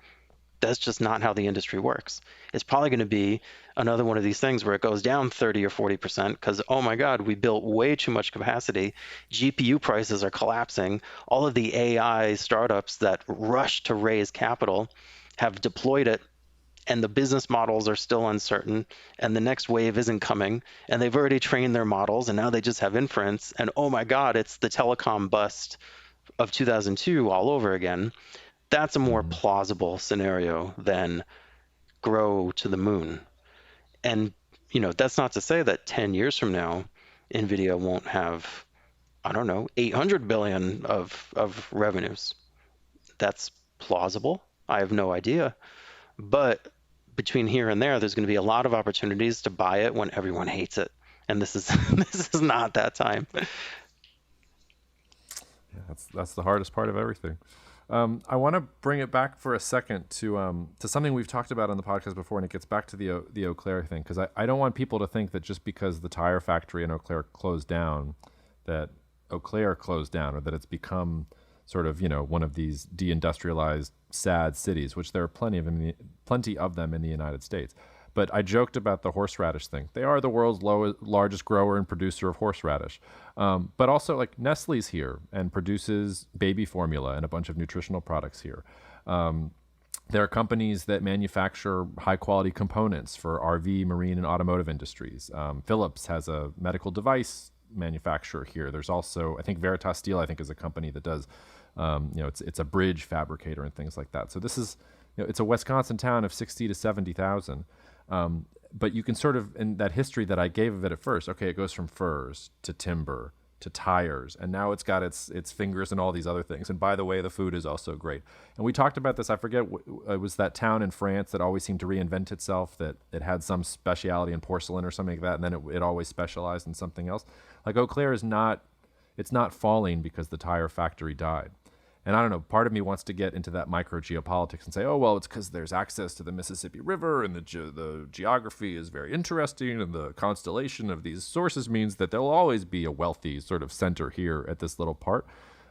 That's just not how the industry works. It's probably going to be another one of these things where it goes down 30 or 40% because, oh my God, we built way too much capacity. GPU prices are collapsing. All of the AI startups that rush to raise capital have deployed it, and the business models are still uncertain, and the next wave isn't coming, and they've already trained their models, and now they just have inference, and oh my God, it's the telecom bust of 2002 all over again. That's a more plausible scenario than grow to the moon. And, that's not to say that 10 years from now, NVIDIA won't have, 800 billion of revenues. That's plausible. I have no idea. But between here and there's going to be a lot of opportunities to buy it when everyone hates it. And this is this is not that time. Yeah, that's the hardest part of everything. I want to bring it back for a second to something we've talked about on the podcast before, and it gets back to the Eau Claire thing, because I don't want people to think that just because the tire factory in Eau Claire closed down, that Eau Claire closed down, or that it's become sort of one of these deindustrialized sad cities, which there are plenty of them in the United States. But I joked about the horseradish thing. They are the world's largest grower and producer of horseradish. But also, like, Nestle's here and produces baby formula and a bunch of nutritional products here. There are companies that manufacture high-quality components for RV, marine, and automotive industries. Philips has a medical device manufacturer here. There's also, I think, Veritas Steel, is a company that does, it's a bridge fabricator and things like that. So this is, it's a Wisconsin town of 60 to 70,000. But you can sort of, in that history that I gave of it at first, okay, it goes from furs to timber to tires, and now it's got its fingers in all these other things. And by the way, the food is also great. And we talked about this. I forget, it was that town in France that always seemed to reinvent itself, that it had some speciality in porcelain or something like that, and then it always specialized in something else. Like Eau Claire it's not falling because the tire factory died. And I don't know, part of me wants to get into that micro geopolitics and say, oh, well, it's because there's access to the Mississippi River and the geography is very interesting and the constellation of these sources means that there'll always be a wealthy sort of center here at this little part.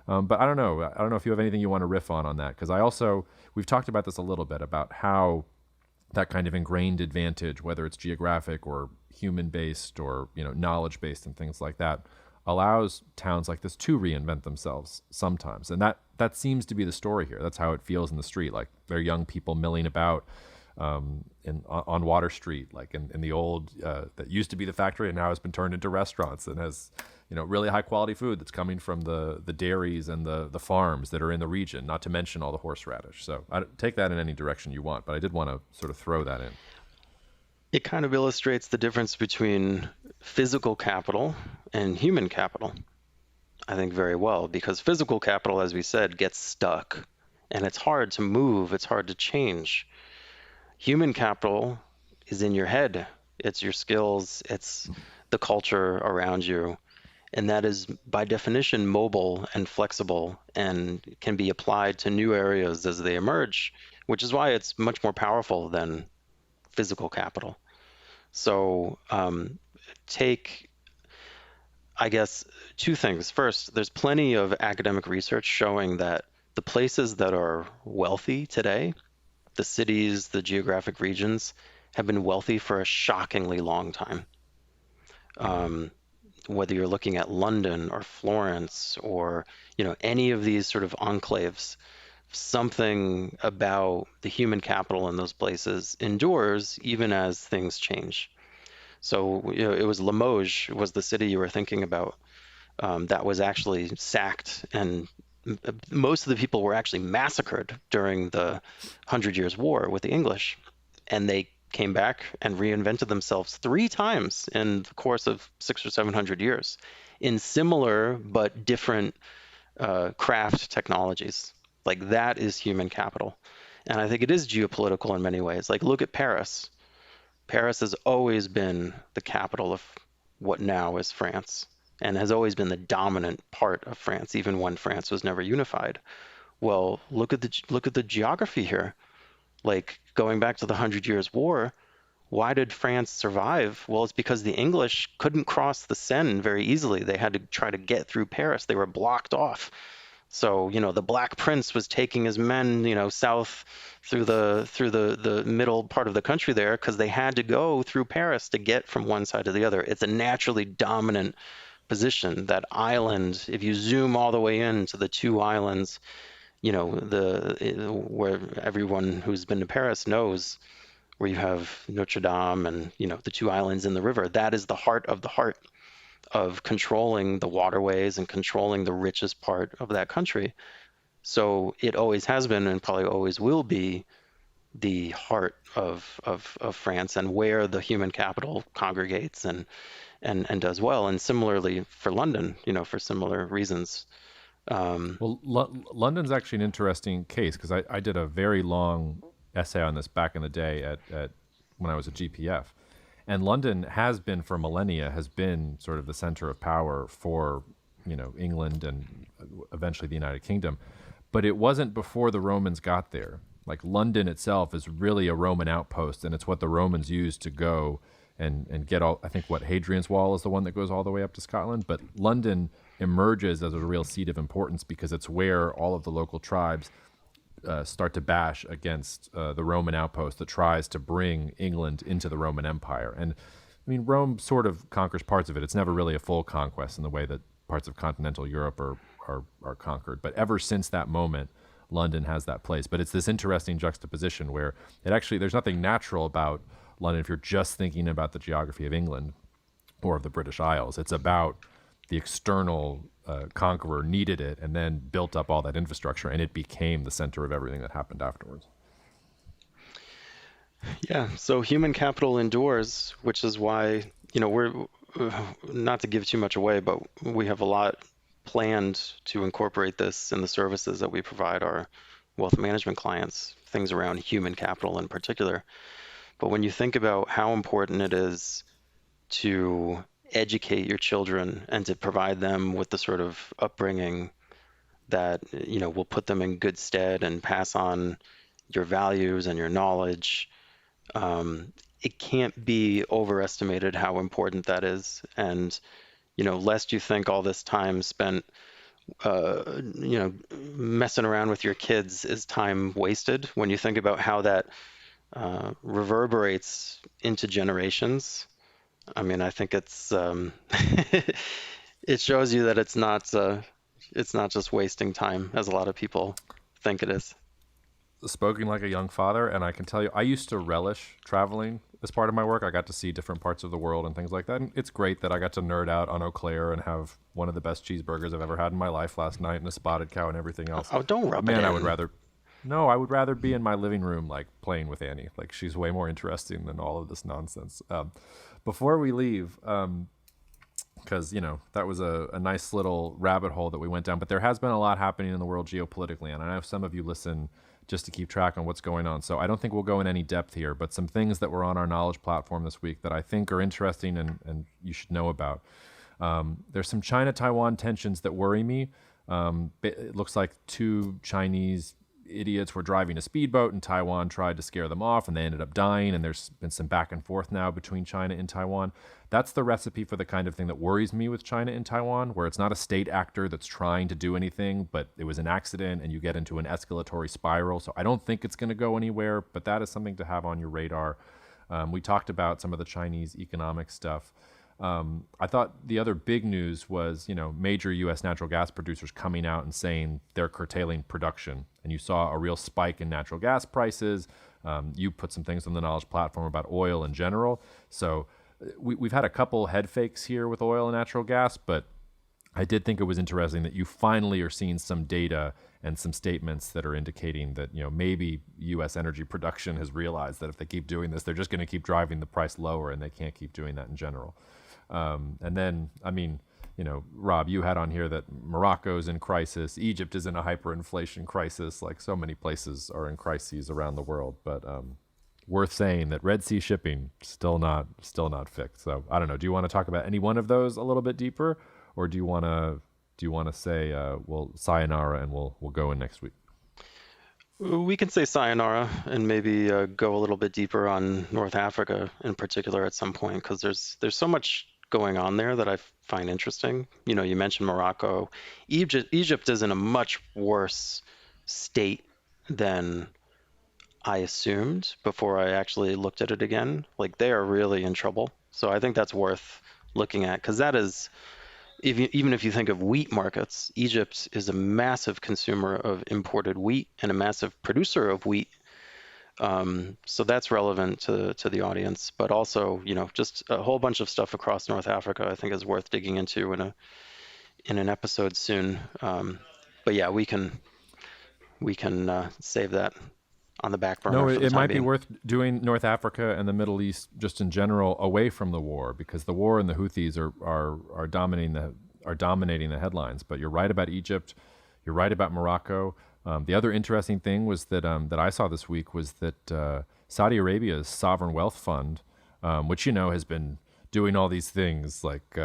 But I don't know. I don't know if you have anything you want to riff on that, because we've talked about this a little bit, about how that kind of ingrained advantage, whether it's geographic or human-based or, knowledge-based and things like that, allows towns like this to reinvent themselves sometimes. And that seems to be the story here. That's how it feels in the street. Like there are young people milling about on Water Street, like in the old, that used to be the factory and now has been turned into restaurants and has, really high quality food that's coming from the dairies and the farms that are in the region, not to mention all the horseradish. So I take that in any direction you want, but I did want to sort of throw that in. It kind of illustrates the difference between physical capital and human capital, I think, very well, because physical capital, as we said, gets stuck and it's hard to move, it's hard to change. Human capital is in your head, it's your skills, it's the culture around you, and that is by definition mobile and flexible and can be applied to new areas as they emerge, which is why it's much more powerful than physical capital. So take, I guess, two things. First, there's plenty of academic research showing that the places that are wealthy today, the cities, the geographic regions, have been wealthy for a shockingly long time. Whether you're looking at London or Florence or, any of these sort of enclaves, something about the human capital in those places endures even as things change. So it was Limoges was the city you were thinking about, that was actually sacked, and most of the people were actually massacred during the 100 Years' War with the English, and they came back and reinvented themselves 3 times in the course of 600 or 700 years in similar but different craft technologies. Like that is human capital. And I think it is geopolitical in many ways. Like look at Paris. Paris has always been the capital of what now is France and has always been the dominant part of France, even when France was never unified. Well, look at the geography here. Like going back to the 100 Years' War, why did France survive? Well, it's because the English couldn't cross the Seine very easily. They had to try to get through Paris. They were blocked off. So, the Black Prince was taking his men, south through the middle part of the country there because they had to go through Paris to get from one side to the other. It's a naturally dominant position. That island, if you zoom all the way into the 2 islands, where everyone who's been to Paris knows, where you have Notre Dame and, the 2 islands in the river, that is the heart of controlling the waterways and controlling the richest part of that country. So it always has been and probably always will be the heart of France and where the human capital congregates and does well. And similarly for London, for similar reasons. Well, London's actually an interesting case because I did a very long essay on this back in the day at when I was at GPF. And London has been, for millennia, has been sort of the center of power for, England and eventually the United Kingdom. But it wasn't before the Romans got there. Like London itself is really a Roman outpost, and it's what the Romans used to go and get all, I think Hadrian's Wall is the one that goes all the way up to Scotland. But London emerges as a real seat of importance because it's where all of the local tribes start to bash against the Roman outpost that tries to bring England into the Roman Empire. And I mean, Rome sort of conquers parts of it. It's never really a full conquest in the way that parts of continental Europe are conquered. But ever since that moment, London has that place. But it's this interesting juxtaposition where there's nothing natural about London if you're just thinking about the geography of England or of the British Isles. It's about the external conqueror needed it and then built up all that infrastructure, and it became the center of everything that happened afterwards. Yeah, so human capital endures, which is why, not to give too much away, but we have a lot planned to incorporate this in the services that we provide our wealth management clients, things around human capital in particular. But when you think about how important it is to educate your children and to provide them with the sort of upbringing that will put them in good stead and pass on your values and your knowledge, it can't be overestimated how important that is. And lest you think all this time spent messing around with your kids is time wasted, when you think about how that reverberates into generations. I mean, I think it's it shows you that it's not just wasting time, as a lot of people think it is. Spoken like a young father, and I can tell you, I used to relish traveling as part of my work. I got to see different parts of the world and things like that. And it's great that I got to nerd out on Eau Claire and have one of the best cheeseburgers I've ever had in my life last night, and a spotted cow and everything else. Oh, don't rub it in. Man, I would rather be in my living room, like playing with Annie. Like, she's way more interesting than all of this nonsense. Before we leave, because that was a nice little rabbit hole that we went down, but there has been a lot happening in the world geopolitically, and I know some of you listen just to keep track on what's going on. So I don't think we'll go in any depth here, but some things that were on our knowledge platform this week that I think are interesting and you should know about. There's some China-Taiwan tensions that worry me. It looks like two Chinese idiots were driving a speedboat, and Taiwan tried to scare them off, and they ended up dying, and there's been some back and forth now between China and Taiwan. That's the recipe for the kind of thing that worries me with China and Taiwan, where it's not a state actor that's trying to do anything, but it was an accident, and you get into an escalatory spiral. So I don't think it's going to go anywhere, but that is something to have on your radar. We talked about some of the Chinese economic stuff. I thought the other big news was, major U.S. natural gas producers coming out and saying they're curtailing production. And you saw a real spike in natural gas prices. You put some things on the knowledge platform about oil in general. So we've had a couple head fakes here with oil and natural gas, but I did think it was interesting that you finally are seeing some data and some statements that are indicating that, maybe U.S. energy production has realized that if they keep doing this, they're just going to keep driving the price lower, and they can't keep doing that in general. And then, Rob, you had on here that Morocco's in crisis. Egypt is in a hyperinflation crisis. Like, so many places are in crises around the world. But worth saying that Red Sea shipping still not fixed. So I don't know. Do you want to talk about any one of those a little bit deeper, or do you want to say well, sayonara and we'll go in next week? We can say sayonara and maybe go a little bit deeper on North Africa in particular at some point, because there's so much going on there that I find interesting. You mentioned Morocco. Egypt is in a much worse state than I assumed before I actually looked at it again. Like, they are really in trouble. So I think that's worth looking at, because that is, even if you think of wheat markets, Egypt is a massive consumer of imported wheat and a massive producer of wheat. So that's relevant to the audience, but also, just a whole bunch of stuff across North Africa I think is worth digging into in an episode soon. But yeah, we can save that on the back burner. No, it might be worth doing North Africa and the Middle East just in general away from the war, because the war and the Houthis are dominating the headlines. But you're right about Egypt. You're right about Morocco. The other interesting thing was that that I saw this week was that Saudi Arabia's sovereign wealth fund, which has been doing all these things like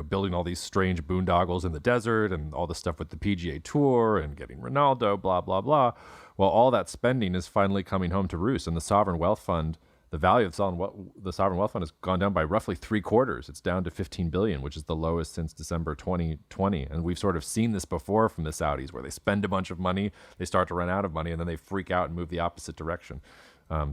building all these strange boondoggles in the desert and all the stuff with the PGA Tour and getting Ronaldo, blah blah blah. Well, all that spending is finally coming home to roost, and the sovereign wealth fund, the value of the sovereign wealth fund has gone down by roughly 3/4. It's down to $15 billion, which is the lowest since December 2020. And we've sort of seen this before from the Saudis, where they spend a bunch of money, they start to run out of money, and then they freak out and move the opposite direction.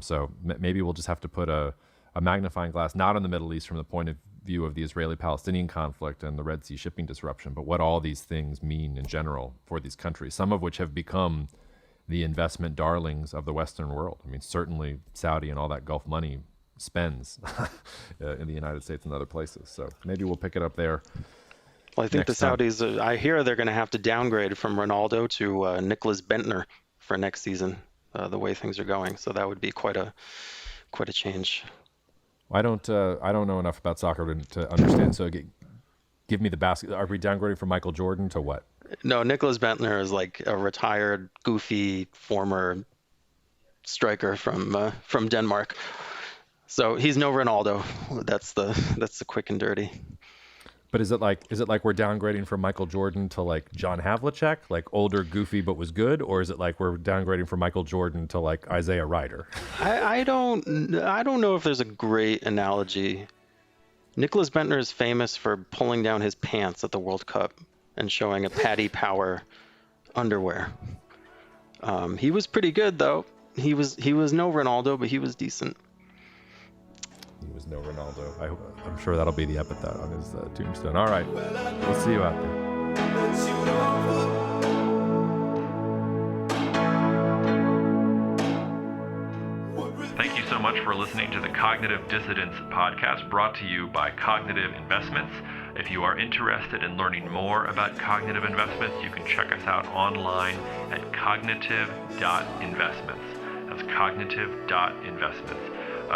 So maybe we'll just have to put a magnifying glass not on the Middle East from the point of view of the Israeli-Palestinian conflict and the Red Sea shipping disruption, but what all these things mean in general for these countries, some of which have become the investment darlings of the Western world. I mean, certainly Saudi and all that Gulf money spends in the United States and other places. So maybe we'll pick it up there. Well, I think the Saudis, I hear they're going to have to downgrade from Ronaldo to Nicholas Bentner for next season, the way things are going. So that would be quite a change. I don't know enough about soccer to understand. So give me the basket. Are we downgrading from Michael Jordan to what? No, Nicholas Bentner is like a retired, goofy former striker from Denmark. So he's no Ronaldo. That's the quick and dirty. But is it like we're downgrading from Michael Jordan to like John Havlicek, like older, goofy, but was good, or is it like we're downgrading from Michael Jordan to like Isaiah Ryder? I don't know if there's a great analogy. Nicholas Bentner is famous for pulling down his pants at the World Cup and showing a Paddy Power underwear. He was pretty good though. He was no Ronaldo, but he was decent. He was no Ronaldo. I'm sure that'll be the epithet on his tombstone. All right, we'll see you out there. Thank you so much for listening to the Cognitive Dissidence podcast, brought to you by Cognitive Investments. If you are interested in learning more about cognitive investments, you can check us out online at cognitive.investments. That's cognitive.investments.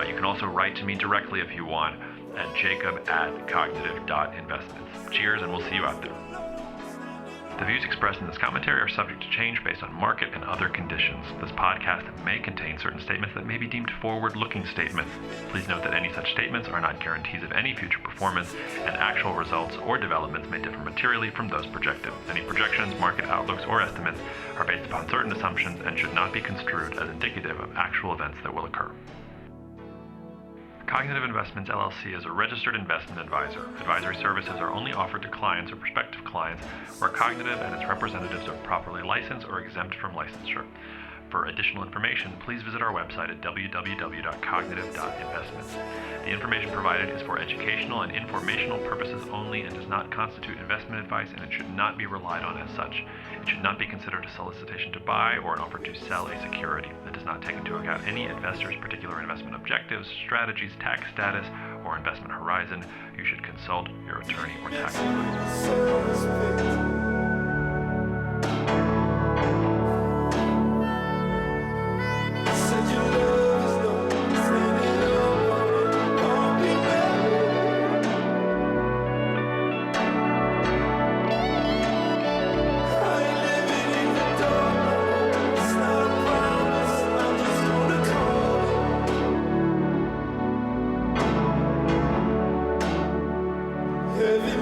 You can also write to me directly if you want at jacob@cognitive.investments. Cheers, and we'll see you out there. The views expressed in this commentary are subject to change based on market and other conditions. This podcast may contain certain statements that may be deemed forward-looking statements. Please note that any such statements are not guarantees of any future performance, and actual results or developments may differ materially from those projected. Any projections, market outlooks, or estimates are based upon certain assumptions and should not be construed as indicative of actual events that will occur. Cognitive Investments LLC is a registered investment advisor. Advisory services are only offered to clients or prospective clients where Cognitive and its representatives are properly licensed or exempt from licensure. For additional information, please visit our website at www.cognitive.investments. The information provided is for educational and informational purposes only and does not constitute investment advice, and it should not be relied on as such. It should not be considered a solicitation to buy or an offer to sell a security. It does not take into account any investor's particular investment objectives, strategies, tax status, or investment horizon. You should consult your attorney or tax advisor. Heavy